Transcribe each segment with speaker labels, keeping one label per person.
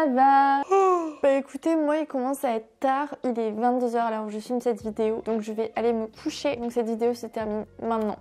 Speaker 1: ça va? Bah écoutez, moi il commence à être tard, il est 22 h à l'heure où je filme cette vidéo, donc je vais aller me coucher. Donc cette vidéo se termine maintenant.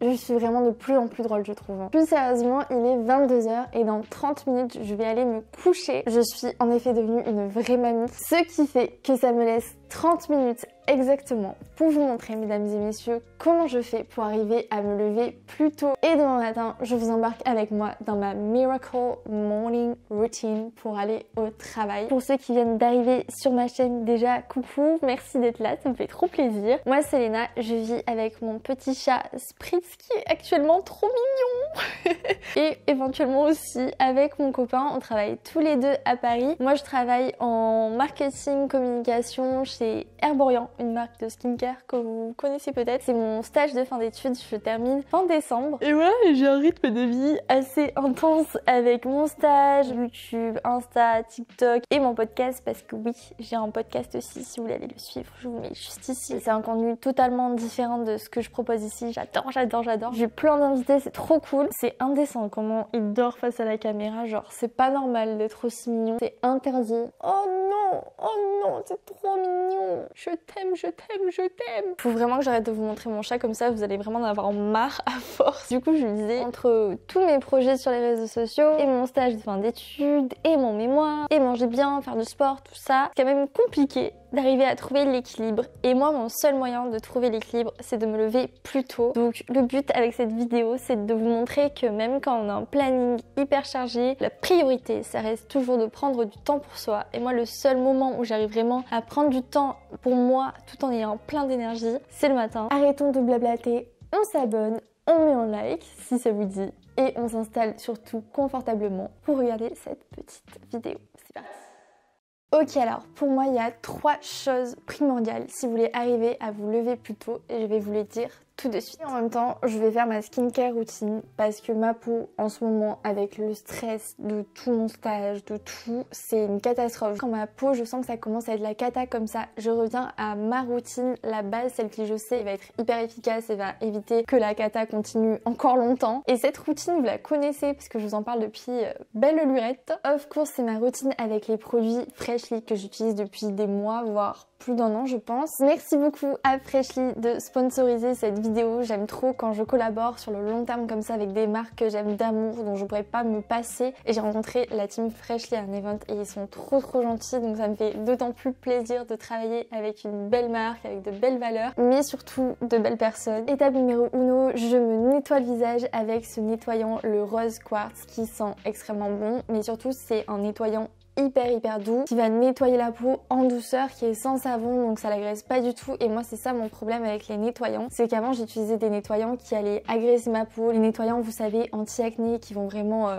Speaker 1: Je suis vraiment de plus en plus drôle, je trouve. Plus sérieusement, il est 22 h et dans 30 minutes, je vais aller me coucher. Je suis en effet devenue une vraie mamie, ce qui fait que ça me laisse 30 minutes exactement pour vous montrer, mesdames et messieurs, comment je fais pour arriver à me lever plus tôt. Et demain matin, je vous embarque avec moi dans ma Miracle Morning Routine pour aller au travail. Pour ceux qui viennent d'arriver sur ma chaîne, déjà, coucou, merci d'être là, ça me fait trop plaisir. Moi, c'est Léna, je vis avec mon petit chat Spritz qui est actuellement trop mignon. Et éventuellement aussi avec mon copain, on travaille tous les deux à Paris. Moi, je travaille en marketing, communication chez Herborian, une marque de skincare que vous connaissez peut-être. C'est mon stage de fin d'études, je termine fin décembre. Et voilà, j'ai un rythme de vie assez intense avec mon stage, YouTube, Insta, TikTok et mon podcast parce que oui, j'ai un podcast aussi si vous voulez aller le suivre, je vous le mets juste ici. C'est un contenu totalement différent de ce que je propose ici. J'adore, j'adore, j'adore. J'ai plein d'invités, c'est trop cool. C'est indécent comment il dort face à la caméra, genre c'est pas normal d'être aussi mignon, c'est interdit. Oh non, c'est trop mignon. Je t'aime, je t'aime, je t'aime. Faut vraiment que j'arrête de vous montrer mon chat comme ça, vous allez vraiment en avoir marre à force. Du coup, je lui disais, entre tous mes projets sur les réseaux sociaux et mon stage de fin d'études et mon mémoire et manger bien, faire du sport, tout ça, c'est quand même compliqué d'arriver à trouver l'équilibre. Et moi, mon seul moyen de trouver l'équilibre, c'est de me lever plus tôt. Donc le but avec cette vidéo, c'est de vous montrer que même quand on a un planning hyper chargé, la priorité, ça reste toujours de prendre du temps pour soi. Et moi, le seul moment où j'arrive vraiment à prendre du temps pour moi, tout en ayant plein d'énergie, c'est le matin. Arrêtons de blablater, on s'abonne, on met un like si ça vous dit, et on s'installe surtout confortablement pour regarder cette petite vidéo. C'est parti. Ok, alors pour moi il y a 3 choses primordiales si vous voulez arriver à vous lever plus tôt et je vais vous les dire tout de suite. Et en même temps, je vais faire ma skincare routine parce que ma peau en ce moment avec le stress de tout mon stage, de tout, c'est une catastrophe. Quand ma peau, je sens que ça commence à être la cata comme ça, je reviens à ma routine, la base, celle qui je sais va être hyper efficace et va éviter que la cata continue encore longtemps. Et cette routine, vous la connaissez parce que je vous en parle depuis belle lurette. Of course, c'est ma routine avec les produits Freshly que j'utilise depuis des mois, voire plus d'1 an je pense. Merci beaucoup à Freshly de sponsoriser cette vidéo. J'aime trop quand je collabore sur le long terme comme ça avec des marques que j'aime d'amour, dont je pourrais pas me passer. Et j'ai rencontré la team Freshly à un event et ils sont trop gentils, donc ça me fait d'autant plus plaisir de travailler avec une belle marque, avec de belles valeurs, mais surtout de belles personnes. Étape numéro 1, je me nettoie le visage avec ce nettoyant, le Rose Quartz, qui sent extrêmement bon, mais surtout c'est un nettoyant hyper doux qui va nettoyer la peau en douceur, qui est sans savon, donc ça l'agresse pas du tout. Et moi c'est ça mon problème avec les nettoyants, c'est qu'avant j'utilisais des nettoyants qui allaient agresser ma peau, les nettoyants vous savez anti-acné qui vont vraiment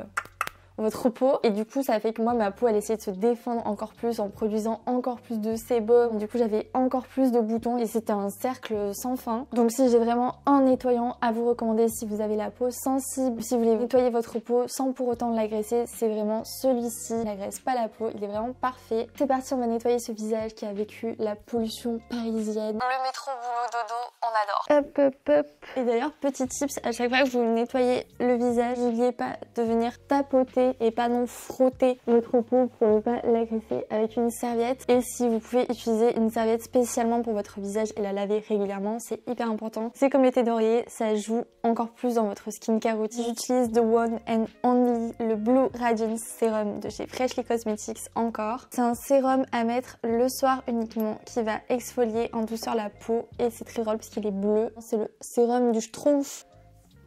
Speaker 1: votre peau, et du coup ça fait que moi ma peau elle essayait de se défendre encore plus en produisant encore plus de sébum, du coup j'avais encore plus de boutons et c'était un cercle sans fin. Donc si j'ai vraiment un nettoyant à vous recommander si vous avez la peau sensible, si vous voulez nettoyer votre peau sans pour autant l'agresser, c'est vraiment celui-ci. Il n'agresse pas la peau, il est vraiment parfait. C'est parti, on va nettoyer ce visage qui a vécu la pollution parisienne. Le métro, boulot, dodo, on adore. Hop. Et d'ailleurs petit tips, à chaque fois que vous nettoyez le visage, n'oubliez pas de venir tapoter et pas non frotter votre peau pour ne pas l'agresser avec une serviette. Et si vous pouvez utiliser une serviette spécialement pour votre visage et la laver régulièrement, c'est hyper important. C'est comme le thé d'oreiller, ça joue encore plus dans votre skincare routine. J'utilise The One and Only, le Blue Radiance Serum de chez Freshly Cosmetics encore. C'est un sérum à mettre le soir uniquement qui va exfolier en douceur la peau et c'est très drôle parce qu'il est bleu. C'est le sérum du Schtroumpf.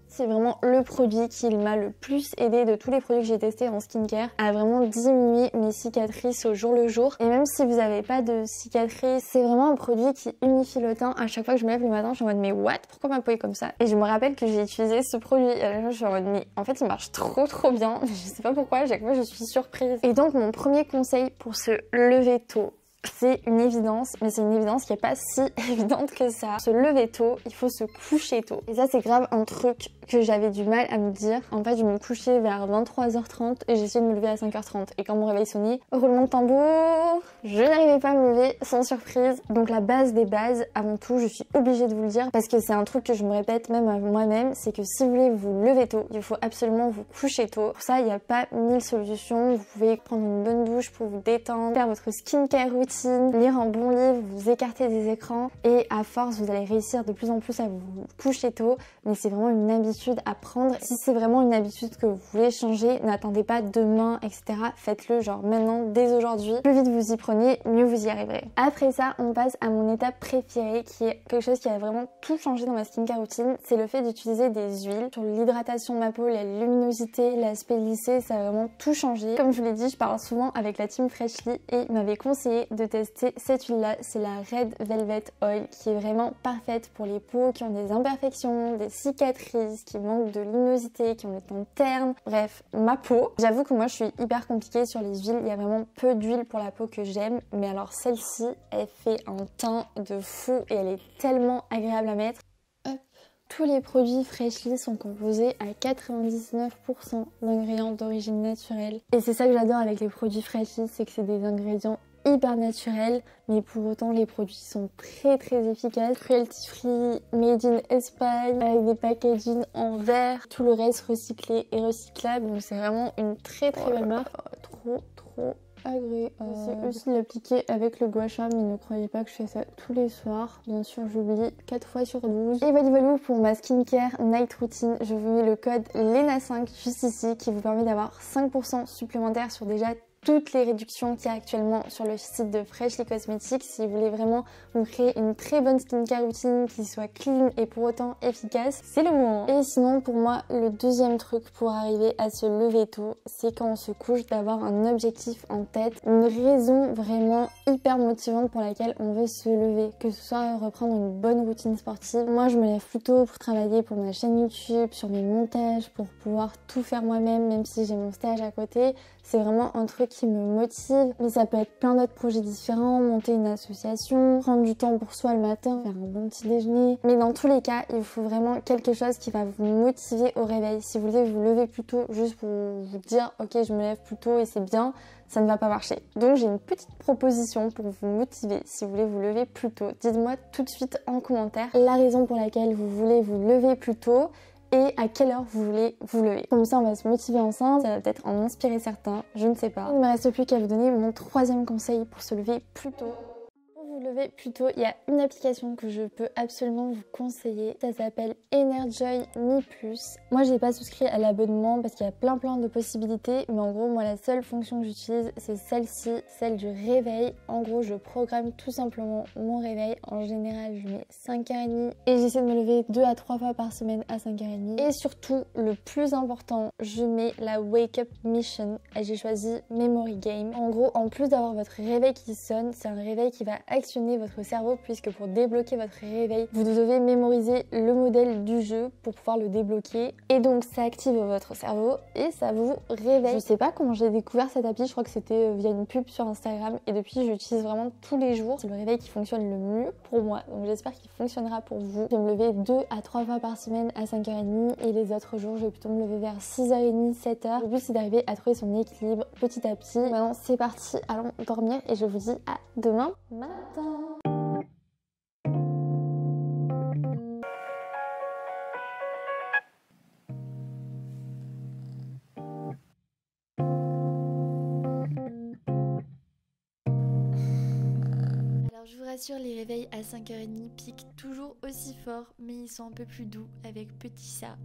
Speaker 1: C'est vraiment le produit qui m'a le plus aidé de tous les produits que j'ai testés en skincare à vraiment diminuer mes cicatrices au jour le jour. Et même si vous n'avez pas de cicatrices, c'est vraiment un produit qui unifie le teint. À chaque fois que je me lève le matin, je suis en mode mais what? Pourquoi ma peau est comme ça? Et je me rappelle que j'ai utilisé ce produit et à la fois je suis en mode mais en fait il marche trop bien. Je sais pas pourquoi, à chaque fois je suis surprise. Et donc mon premier conseil pour se lever tôt, c'est une évidence, mais c'est une évidence qui n'est pas si évidente que ça. Se lever tôt, il faut se coucher tôt. Et ça c'est grave un truc que j'avais du mal à me dire. En fait, je me couchais vers 23h30 et j'essayais de me lever à 5h30. Et quand mon réveil sonnait, roulement de tambour, je n'arrivais pas à me lever sans surprise. Donc la base des bases, avant tout, je suis obligée de vous le dire parce que c'est un truc que je me répète même à moi-même, c'est que si vous voulez vous lever tôt, il faut absolument vous coucher tôt. Pour ça, il n'y a pas 1000 solutions. Vous pouvez prendre une bonne douche pour vous détendre, faire votre skincare routine, lire un bon livre, vous écarter des écrans et à force, vous allez réussir de plus en plus à vous coucher tôt. Mais c'est vraiment une habitude à prendre. Si c'est vraiment une habitude que vous voulez changer, n'attendez pas demain, etc. Faites-le genre maintenant, dès aujourd'hui. Plus vite vous y prenez, mieux vous y arriverez. Après ça, on passe à mon étape préférée qui est quelque chose qui a vraiment tout changé dans ma skincare routine. C'est le fait d'utiliser des huiles. Sur l'hydratation de ma peau, la luminosité, l'aspect lissé, ça a vraiment tout changé. Comme je vous l'ai dit, je parle souvent avec la team Freshly et il m'avait conseillé de tester cette huile-là. C'est la Red Velvet Oil qui est vraiment parfaite pour les peaux qui ont des imperfections, des cicatrices, qui manquent de luminosité, qui ont le teint terne. Bref, ma peau. J'avoue que moi je suis hyper compliquée sur les huiles. Il y a vraiment peu d'huile pour la peau que j'aime. Mais alors celle-ci, elle fait un teint de fou et elle est tellement agréable à mettre. Hop. Tous les produits Freshly sont composés à 99% d'ingrédients d'origine naturelle. Et c'est ça que j'adore avec les produits Freshly, c'est que c'est des ingrédients hyper naturels, mais pour autant les produits sont très efficaces. Cruelty free, made in Espagne, avec des packaging en verre, tout le reste recyclé et recyclable, donc c'est vraiment une très belle marque. Trop agréable. J'essaie aussi de l'appliquer avec le gua sha, mais ne croyez pas que je fais ça tous les soirs. Bien sûr, j'oublie 4 fois sur 12. Et voilà pour ma skincare night routine. Je vous mets le code LENA5 juste ici qui vous permet d'avoir 5% supplémentaire sur déjà toutes les réductions qu'il y a actuellement sur le site de Freshly Cosmetics. Si vous voulez vraiment vous créer une très bonne skincare routine qui soit clean et pour autant efficace, c'est le moment. Et sinon pour moi, le deuxième truc pour arriver à se lever tôt, c'est quand on se couche d'avoir un objectif en tête, une raison vraiment hyper motivante pour laquelle on veut se lever, que ce soit reprendre une bonne routine sportive. Moi je me lève plus tôt pour travailler pour ma chaîne YouTube, sur mes montages, pour pouvoir tout faire moi-même, même si j'ai mon stage à côté. C'est vraiment un truc qui me motive, mais ça peut être plein d'autres projets différents, monter une association, prendre du temps pour soi le matin, faire un bon petit déjeuner. Mais dans tous les cas, il faut vraiment quelque chose qui va vous motiver au réveil. Si vous voulez vous lever plus tôt juste pour vous dire ok je me lève plus tôt et c'est bien, ça ne va pas marcher. Donc j'ai une petite proposition pour vous motiver si vous voulez vous lever plus tôt. Dites-moi tout de suite en commentaire la raison pour laquelle vous voulez vous lever plus tôt et à quelle heure vous voulez vous lever. Comme ça on va se motiver ensemble, ça va peut-être en inspirer certains, je ne sais pas. Il ne me reste plus qu'à vous donner mon troisième conseil pour se lever plus tôt. Pour vous lever plus tôt, il y a une application que je peux absolument vous conseiller. Ça s'appelle Enerjoy Me Plus. Moi, j'ai pas souscrit à l'abonnement parce qu'il y a plein de possibilités. Mais en gros, moi, la seule fonction que j'utilise, c'est celle-ci, celle du réveil. En gros, je programme tout simplement mon réveil. En général, je mets 5h30 et j'essaie de me lever 2 à 3 fois par semaine à 5h30. Et surtout, le plus important, je mets la Wake Up Mission. Et j'ai choisi Memory Game. En gros, en plus d'avoir votre réveil qui sonne, c'est un réveil qui va actionner votre cerveau puisque pour débloquer votre réveil, vous devez mémoriser le modèle du jeu pour pouvoir le débloquer. Et donc ça active votre cerveau et ça vous réveille. Je sais pas comment j'ai découvert cette appli, je crois que c'était via une pub sur Instagram et depuis j'utilise vraiment tous les jours. C'est le réveil qui fonctionne le mieux pour moi, donc j'espère qu'il fonctionnera pour vous. Je vais me lever 2 à 3 fois par semaine à 5h30 et les autres jours je vais plutôt me lever vers 6h30, 7h. Le but c'est d'arriver à trouver son équilibre petit à petit. Maintenant c'est parti, allons dormir et je vous dis à demain matin.
Speaker 2: Alors je vous rassure, les réveils à 5h30 piquent toujours aussi fort, mais ils sont un peu plus doux avec petit chat.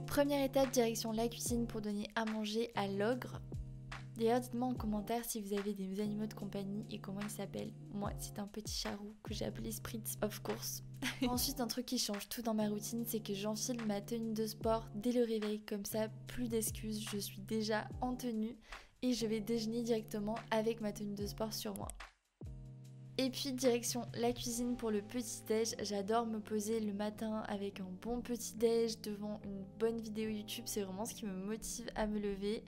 Speaker 2: Première étape, direction la cuisine pour donner à manger à l'ogre. D'ailleurs, dites-moi en commentaire si vous avez des animaux de compagnie et comment ils s'appellent. Moi, c'est un petit charou que j'ai appelé Spritz, of course. Ensuite, un truc qui change tout dans ma routine, c'est que j'enfile ma tenue de sport dès le réveil. Comme ça, plus d'excuses, je suis déjà en tenue et je vais déjeuner directement avec ma tenue de sport sur moi. Et puis direction la cuisine pour le petit-déj. J'adore me poser le matin avec un bon petit-déj devant une bonne vidéo YouTube. C'est vraiment ce qui me motive à me lever.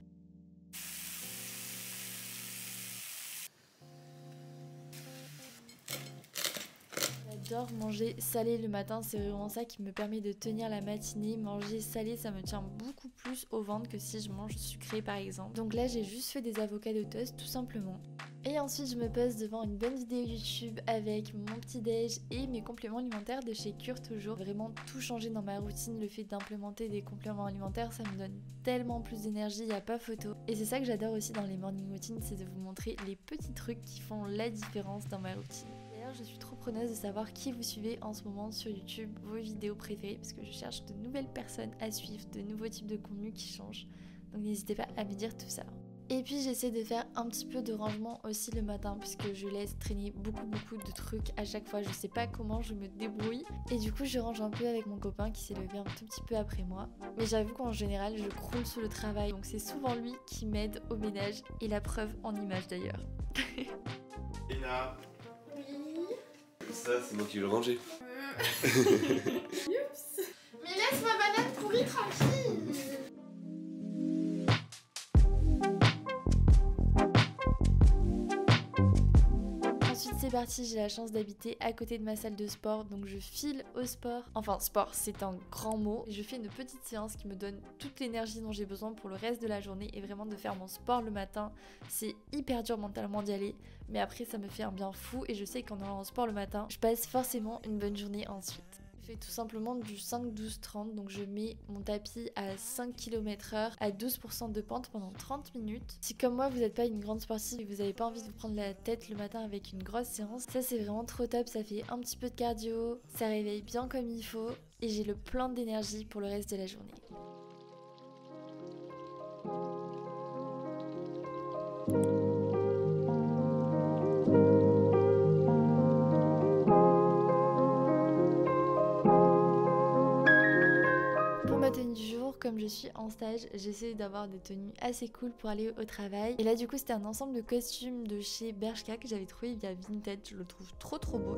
Speaker 2: j'adore manger salé le matin, c'est vraiment ça qui me permet de tenir la matinée. Manger salé, ça me tient beaucoup plus au ventre que si je mange sucré par exemple. Donc là, j'ai juste fait des avocats de toast tout simplement. Et ensuite, je me pose devant une bonne vidéo YouTube avec mon petit déj et mes compléments alimentaires de chez Cure toujours. Vraiment tout changer dans ma routine, le fait d'implémenter des compléments alimentaires, ça me donne tellement plus d'énergie, il n'y a pas photo. Et c'est ça que j'adore aussi dans les morning routines, c'est de vous montrer les petits trucs qui font la différence dans ma routine. D'ailleurs, je suis trop preneuse de savoir qui vous suivez en ce moment sur YouTube, vos vidéos préférées, parce que je cherche de nouvelles personnes à suivre, de nouveaux types de contenus qui changent. Donc n'hésitez pas à me dire tout ça. Et puis j'essaie de faire un petit peu de rangement aussi le matin puisque je laisse traîner beaucoup de trucs à chaque fois. Je sais pas comment je me débrouille. Et du coup je range un peu avec mon copain qui s'est levé un tout petit peu après moi. Mais j'avoue qu'en général je croule sous le travail. Donc c'est souvent lui qui m'aide au ménage. Et la preuve en image d'ailleurs.
Speaker 3: Léna.
Speaker 4: Oui.
Speaker 3: Ça c'est moi qui vais le ranger.
Speaker 4: Oups. Mais laisse ma banane pourrie tranquille.
Speaker 2: C'est parti, j'ai la chance d'habiter à côté de ma salle de sport, donc je file au sport. Enfin, sport, c'est un grand mot. Je fais une petite séance qui me donne toute l'énergie dont j'ai besoin pour le reste de la journée et vraiment de faire mon sport le matin. C'est hyper dur mentalement d'y aller, mais après ça me fait un bien fou et je sais qu'en allant au sport le matin, je passe forcément une bonne journée ensuite. Je fais tout simplement du 5-12-30, donc je mets mon tapis à 5 km/h à 12% de pente pendant 30 minutes. Si comme moi vous n'êtes pas une grande sportive et que vous n'avez pas envie de vous prendre la tête le matin avec une grosse séance, ça c'est vraiment trop top, ça fait un petit peu de cardio, ça réveille bien comme il faut et j'ai le plein d'énergie pour le reste de la journée. Tenue du jour, comme je suis en stage, j'essaie d'avoir des tenues assez cool pour aller au travail. Et là du coup c'était un ensemble de costumes de chez Bershka que j'avais trouvé via Vinted, je le trouve trop beau.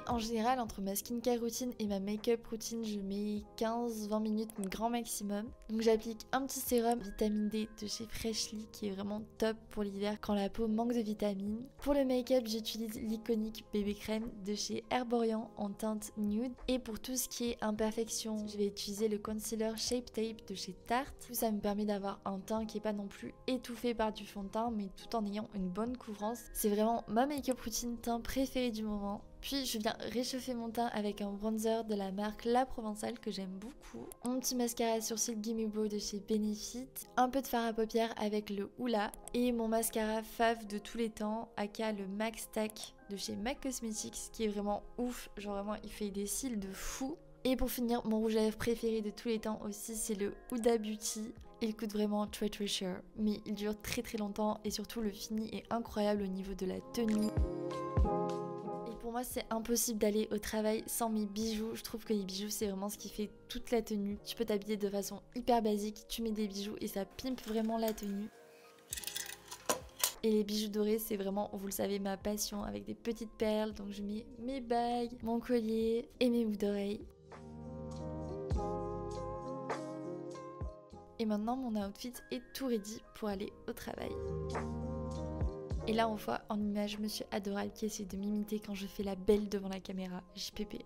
Speaker 2: En général, entre ma skincare routine et ma make-up routine, je mets 15-20 minutes grand maximum. Donc j'applique un petit sérum vitamine D de chez Freshly qui est vraiment top pour l'hiver quand la peau manque de vitamines. Pour le make-up, j'utilise l'iconique bébé crème de chez Herborian en teinte nude. Et pour tout ce qui est imperfection, je vais utiliser le concealer Shape Tape de chez Tarte. Tout ça me permet d'avoir un teint qui est pas non plus étouffé par du fond de teint mais tout en ayant une bonne couvrance. C'est vraiment ma make-up routine teint préférée du moment. Puis je viens réchauffer mon teint avec un bronzer de la marque La Provençale que j'aime beaucoup. Mon petit mascara sourcil Gimme Brow de chez Benefit. Un peu de fard à paupières avec le Hoola. Et mon mascara fave de tous les temps, aka le Max Tack de chez MAC Cosmetics qui est vraiment ouf. Genre vraiment il fait des cils de fou. Et pour finir, mon rouge à lèvres préféré de tous les temps aussi, c'est le Huda Beauty. Il coûte vraiment très cher, mais il dure très longtemps et surtout le fini est incroyable au niveau de la tenue. Pour moi, c'est impossible d'aller au travail sans mes bijoux. Je trouve que les bijoux, c'est vraiment ce qui fait toute la tenue. Tu peux t'habiller de façon hyper basique, tu mets des bijoux et ça pimpe vraiment la tenue. Et les bijoux dorés, c'est vraiment, vous le savez, ma passion avec des petites perles. Donc je mets mes bagues, mon collier et mes boucles d'oreilles. Et maintenant, mon outfit est tout ready pour aller au travail. Et là on voit en image monsieur adorable qui essaie de m'imiter quand je fais la belle devant la caméra. JPP.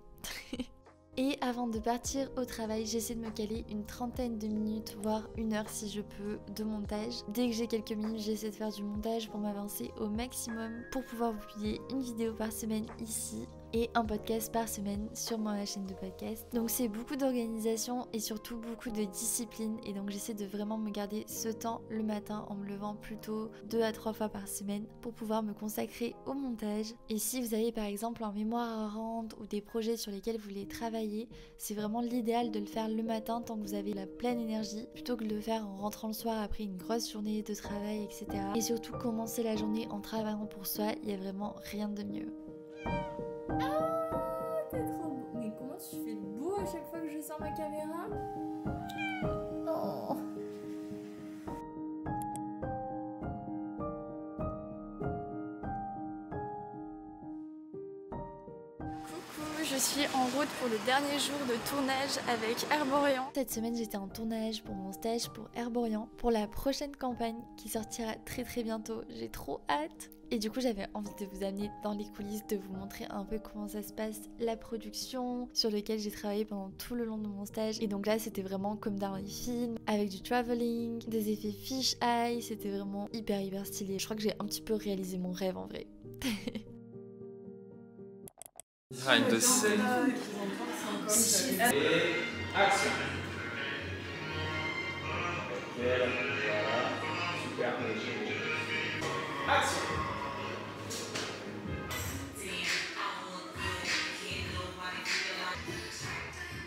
Speaker 2: Et avant de partir au travail, j'essaie de me caler une trentaine de minutes, voire 1 heure si je peux, de montage. Dès que j'ai quelques minutes, j'essaie de faire du montage pour m'avancer au maximum pour pouvoir vous publier une vidéo par semaine ici et un podcast par semaine sur ma chaîne de podcast. Donc c'est beaucoup d'organisation et surtout beaucoup de discipline et donc j'essaie de vraiment me garder ce temps le matin en me levant plutôt 2 à 3 fois par semaine pour pouvoir me consacrer au montage. Et si vous avez par exemple un mémoire à rendre ou des projets sur lesquels vous voulez travailler, c'est vraiment l'idéal de le faire le matin tant que vous avez la pleine énergie plutôt que de le faire en rentrant le soir après une grosse journée de travail, etc. Et surtout commencer la journée en travaillant pour soi, il n'y a vraiment rien de mieux.
Speaker 4: Ah, t'es trop beau. Mais comment tu fais beau à chaque fois que je sors ma caméra? Oh.
Speaker 2: Coucou, je suis en route pour le dernier jour de tournage avec Herborian. Cette semaine, j'étais en tournage pour mon stage pour Herborian, pour la prochaine campagne qui sortira très bientôt. J'ai trop hâte. Et du coup, j'avais envie de vous amener dans les coulisses, de vous montrer un peu comment ça se passe, la production, sur lequel j'ai travaillé pendant tout le long de mon stage. Et donc là, c'était vraiment comme dans les films, avec du travelling, des effets fish eye, c'était vraiment hyper stylé. Je crois que j'ai un petit peu réalisé mon rêve en vrai.
Speaker 3: Une de
Speaker 5: Et action. Voilà, super. Action.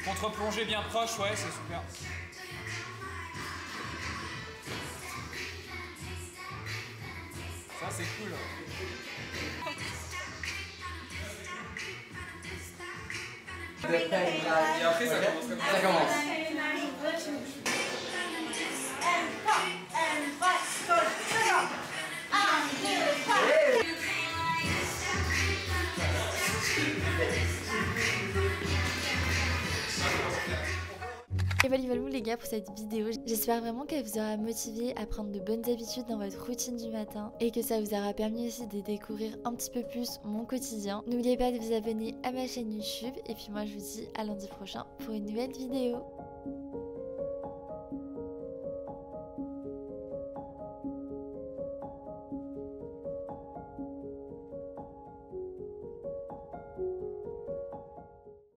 Speaker 5: Contre-plongée bien proche, ouais, c'est super. Ça, c'est cool. Et après, ça commence comme ça. Ça commence.
Speaker 2: Et voilà les gars pour cette vidéo. J'espère vraiment qu'elle vous aura motivé à prendre de bonnes habitudes dans votre routine du matin et que ça vous aura permis aussi de découvrir un petit peu plus mon quotidien. N'oubliez pas de vous abonner à ma chaîne YouTube et puis moi je vous dis à lundi prochain pour une nouvelle vidéo.